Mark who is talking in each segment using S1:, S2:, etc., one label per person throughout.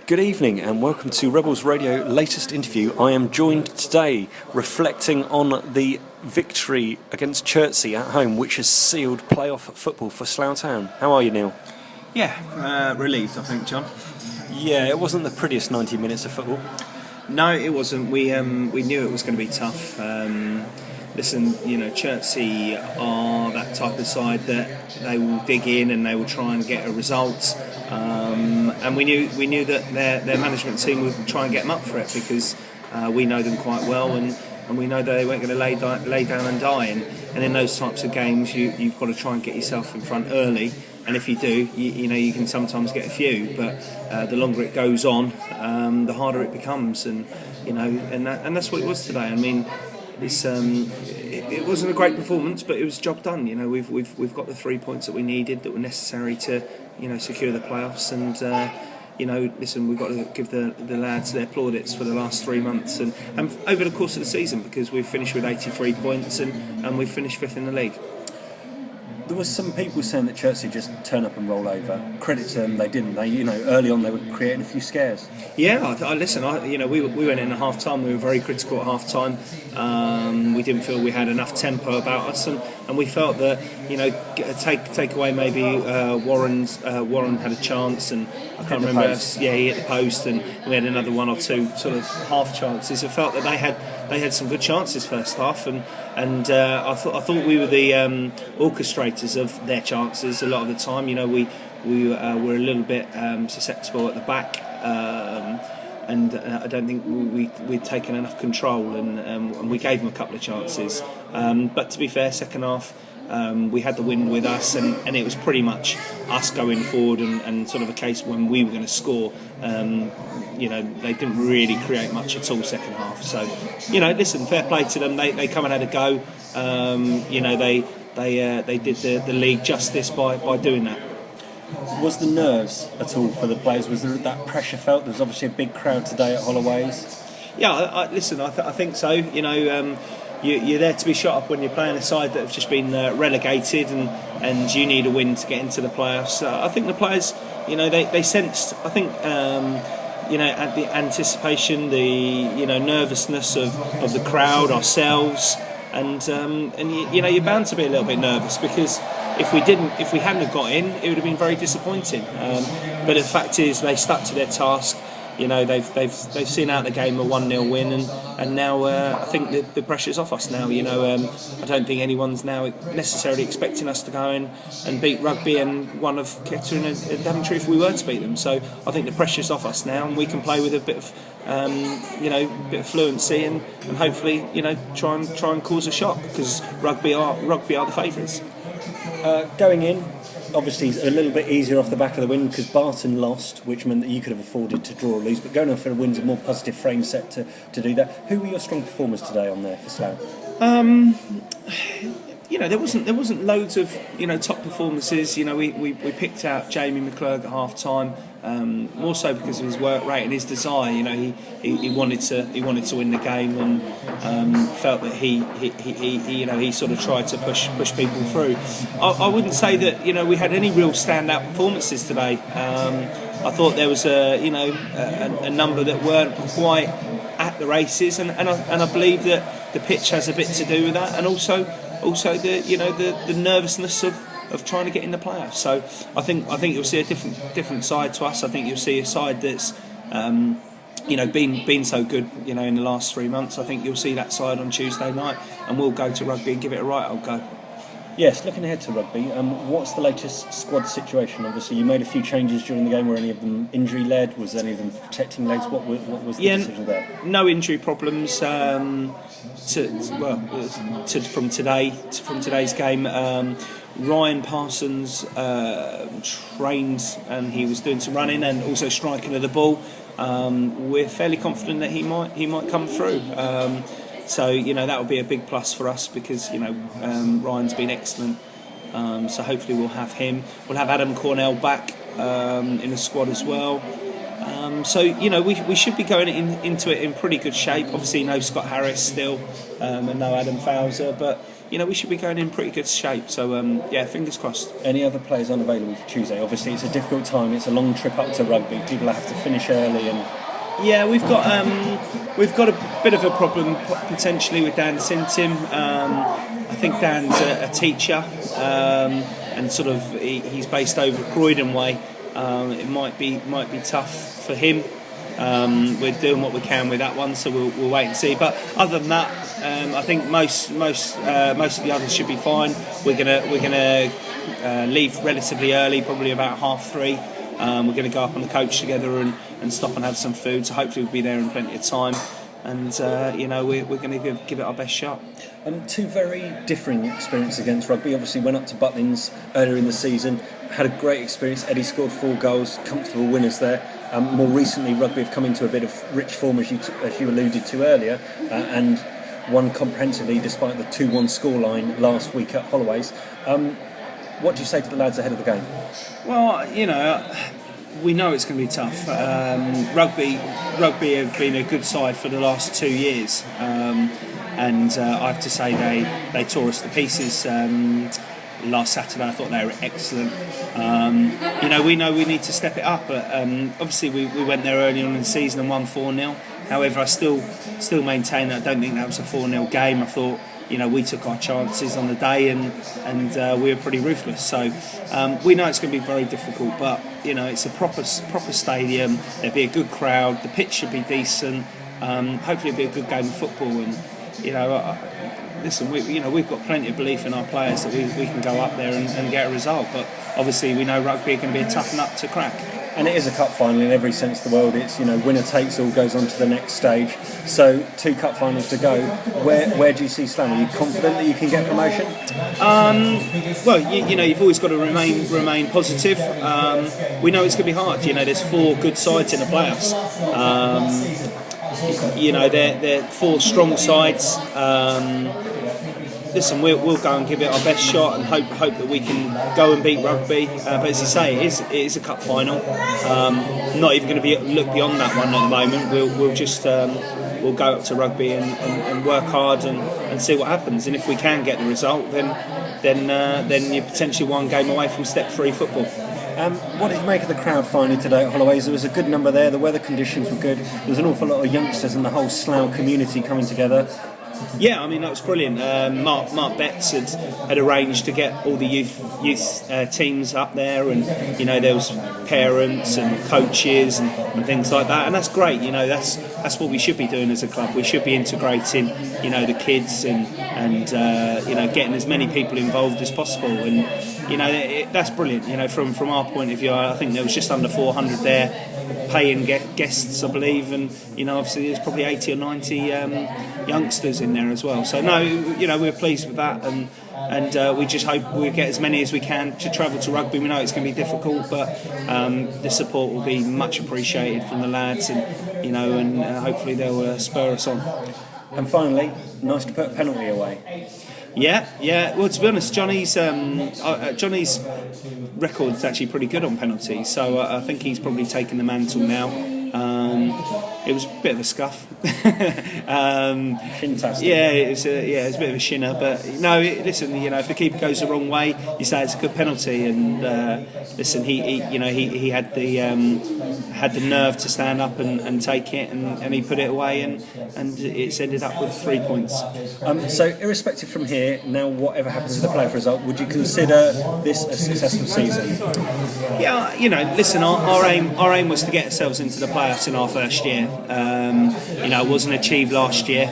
S1: Good evening and welcome to Rebels Radio latest interview. I am joined today reflecting on the victory against Chertsey at home, which has sealed playoff football for Slough Town. How are you, Neil?
S2: Yeah, relieved, I think, John.
S1: Yeah, it wasn't the prettiest 90 minutes of football.
S2: No, it wasn't. We knew it was going to be tough. Listen, Chertsey are that type of side that they will dig in and they will try and get a result. And we knew that their management team would try and get them up for it because we know them quite well and we know that they weren't going to lay down and die. And in those types of games, you've got to try and get yourself in front early. And if you do, you can sometimes get a few. But the longer it goes on, the harder it becomes. And that's what it was today. I mean, it wasn't a great performance, but it was job done. We've got the 3 points that we needed, that were necessary to secure the playoffs. And listen, we've got to give the lads their plaudits for the last 3 months and over the course of the season, because we've finished with 83 points and we've finished fifth in the league.
S1: There was some people saying that Chertsey just turn up and roll over. Credit to them, they didn't. They, early on they were creating a few scares. Yeah,
S2: we went in at half time. We were very critical at half time. We didn't feel we had enough tempo about us, and we felt that take away maybe Warren had a chance, and I can't remember. He hit the post, and we had another one or two sort of half chances. I felt that they had some good chances first half, and I thought we were the orchestrators of their chances a lot of the time. We were a little bit susceptible at the back, and I don't think we'd taken enough control, and we gave them a couple of chances. But to be fair, second half we had the wind with us, and it was pretty much us going forward and sort of a case when we were going to score. They didn't really create much at all second half. So, listen, fair play to them. They come and had a go. They did the league justice by doing that.
S1: Was the nerves at all for the players? Was there that pressure felt? There was obviously a big crowd today at Holloway's.
S2: Yeah, I think so. You're there to be shot up when you're playing a side that have just been relegated, and you need a win to get into the playoffs. I think the players, they sensed. I think. At the anticipation, the nervousness of the crowd, ourselves, and you're bound to be a little bit nervous, because if we hadn't have got in, it would have been very disappointing. But the fact is, they stuck to their task. They've seen out the game a 1-0 win, and now I think the pressure's off us now. I don't think anyone's now necessarily expecting us to go in and beat Rugby and one of Kettering and Daventry if we were to beat them. So I think the pressure's off us now, and we can play with a bit of fluency and hopefully try and cause a shock, because Rugby are the favourites.
S1: Going in, obviously a little bit easier off the back of the win because Barton lost, which meant that you could have afforded to draw or lose, but going on for a win's a more positive frame set to do that. Who were your strong performers today on there for Slough?
S2: There wasn't loads of top performances. We picked out Jamie McClurg at half time, more so because of his work rate and his desire. He wanted to win the game, and felt that he sort of tried to push people through. I wouldn't say that we had any real standout performances today. I thought there was a number that weren't quite at the races, and I believe that the pitch has a bit to do with that, and also the nervousness of trying to get in the playoffs. So I think you'll see a different side to us. I think you'll see a side that's been so good in the last 3 months. I think you'll see that side on Tuesday night, and we'll go to Rugby and give it a right old go.
S1: Yes, looking ahead to Rugby, what's the latest squad situation? Obviously, you made a few changes during the game. Were any of them injury-led? Was any of them protecting legs? What was the decision there?
S2: No injury problems from today's game. Ryan Parsons trained, and he was doing some running and also striking of the ball. We're fairly confident that he might come through. So that will be a big plus for us, because Ryan's been excellent. So hopefully we'll have him. We'll have Adam Cornell back in the squad as well. So we should be going into it in pretty good shape. Obviously, no Scott Harris still, and no Adam Fowler, but we should be going in pretty good shape. So fingers crossed.
S1: Any other players unavailable for Tuesday? Obviously, it's a difficult time. It's a long trip up to Rugby. People have to finish early and.
S2: Yeah, we've got a bit of a problem potentially with Dan Sintim. I think Dan's a teacher, and sort of he's based over Croydon way. It might be tough for him. We're doing what we can with that one, so we'll wait and see. But other than that, I think most of the others should be fine. We're gonna leave relatively early, probably about 3:30. We're going to go up on the coach together and stop and have some food. So hopefully we'll be there in plenty of time. And we're going to give it our best shot.
S1: Two very differing experiences against Rugby. Obviously went up to Butlins earlier in the season, had a great experience. Eddie scored 4 goals, comfortable winners there. More recently, Rugby have come into a bit of rich form, as you alluded to earlier, and won comprehensively despite the 2-1 scoreline last week at Holloway's. What do you say to the lads ahead of the game?
S2: Well, we know it's going to be tough. Rugby have been a good side for the last 2 years, and I have to say they tore us to pieces last Saturday. I thought they were excellent. We know we need to step it up. But, obviously, we went there early on in the season and won 4-0. However, I still maintain that I don't think that was a 4-0 game. I thought. We took our chances on the day and we were pretty ruthless. So we know it's going to be very difficult, but it's a proper stadium. There'll be a good crowd. The pitch should be decent. Hopefully, it'll be a good game of football. And listen, we've got plenty of belief in our players that we can go up there and get a result. But obviously, we know rugby are going to be a tough nut to crack.
S1: And it is a cup final in every sense of the word. It's winner takes all, goes on to the next stage. So 2 cup finals to go. Where do you see Slough? Are you confident that you can get promotion?
S2: Well, you've always got to remain positive. We know it's going to be hard. There's 4 good sides in the playoffs. They're 4 strong sides. Listen, we'll go and give it our best shot and hope that we can go and beat Rugby. But as you say, it is a cup final. Not even going to look beyond that one at the moment. We'll just we'll go up to Rugby and work hard and see what happens. And if we can get the result, then you're potentially 1 game away from step 3 football.
S1: What did you make of the crowd finally today at Holloway's? There was a good number there. The weather conditions were good. There was an awful lot of youngsters and the whole Slough community coming together.
S2: Yeah, I mean that was brilliant. Mark Betts had arranged to get all the youth teams up there, and there was parents and coaches and things like that, and that's great. That's what we should be doing as a club. We should be integrating the kids and getting as many people involved as possible, and that's brilliant. From our point of view, I think there was just under 400 there. Paying guests, I believe, and obviously there's probably 80 or 90 youngsters in there as well. So we're pleased with that, and we just hope we get as many as we can to travel to Rugby. We know it's going to be difficult, but the support will be much appreciated from the lads, and and hopefully they'll spur us on.
S1: And finally, nice to put a penalty away.
S2: Yeah. Well, to be honest, Johnny's record's actually pretty good on penalties, so I think he's probably taken the mantle now. It was a bit of a scuff.
S1: Fantastic.
S2: Yeah, it was a bit of a shinner, but no. Listen, if the keeper goes the wrong way, you say it's a good penalty, and listen, he had the nerve to stand up and take it, and he put it away, and it's ended up with 3 points.
S1: So, irrespective from here, now whatever happens to the playoff result, would you consider this a successful season?
S2: Yeah, listen, our aim was to get ourselves into the playoffs in our first year. It wasn't achieved last year.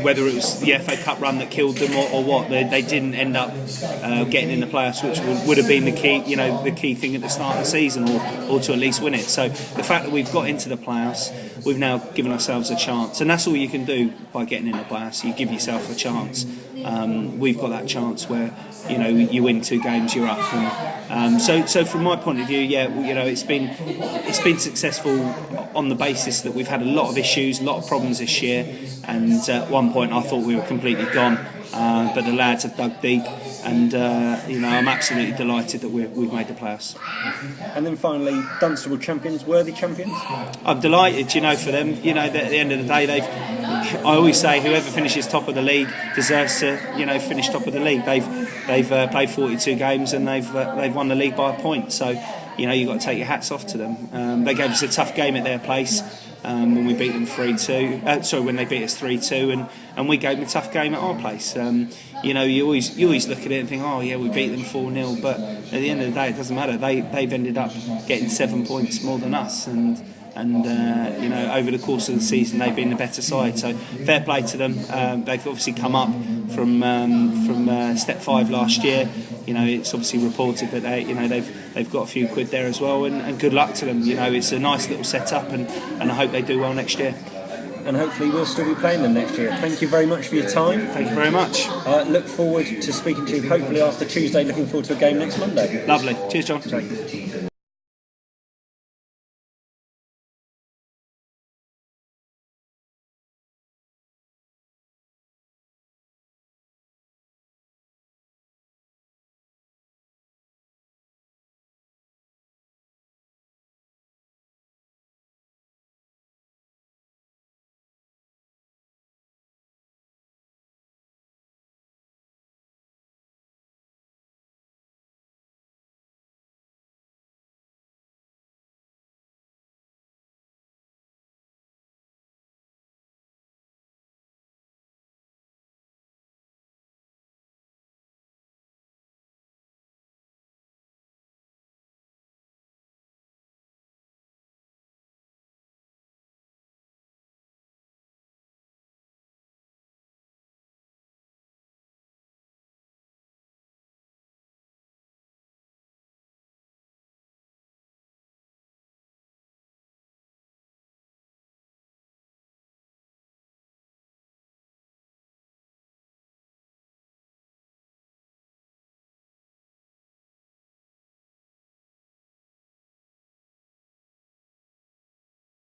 S2: Whether it was the FA Cup run that killed them or what, they didn't end up getting in the playoffs, which would have been the key thing at the start of the season, or to at least win it. So the fact that we've got into the playoffs, we've now given ourselves a chance, and that's all you can do by getting in the playoffs. You give yourself a chance. We've got that chance where you win 2 games, you're up. And, so from my point of view, it's been successful on the basis that we've had a lot of issues, a lot of problems this year, and at one point I thought we were completely gone. but the lads have dug deep, and I'm absolutely delighted that we've made the playoffs.
S1: And then finally, Dunstable champions, worthy champions?
S2: I'm delighted, for them. At the end of the day, I always say whoever finishes top of the league deserves to, finish top of the league. They've played 42 games and they've won the league by a point. So, you've got to take your hats off to them. They gave us a tough game at their place when we beat them 3-2. When they beat us 3-2, and we gave them a tough game at our place. You always look at it and think, oh yeah, we beat them 4-0, but at the end of the day, it doesn't matter. They've ended up getting 7 points more than us, and over the course of the season they've been the better side. So fair play to them. They've obviously come up from step 5 last year. It's obviously reported that they've got a few quid there as well, and good luck to them. It's a nice little setup, and I hope they do well next year.
S1: And hopefully we'll still be playing them next year. Thank you very much for your time.
S2: Thank you very much.
S1: Look forward to speaking to you hopefully after Tuesday. Looking forward to a game next Monday.
S2: Lovely. Cheers, John.
S1: Thank you.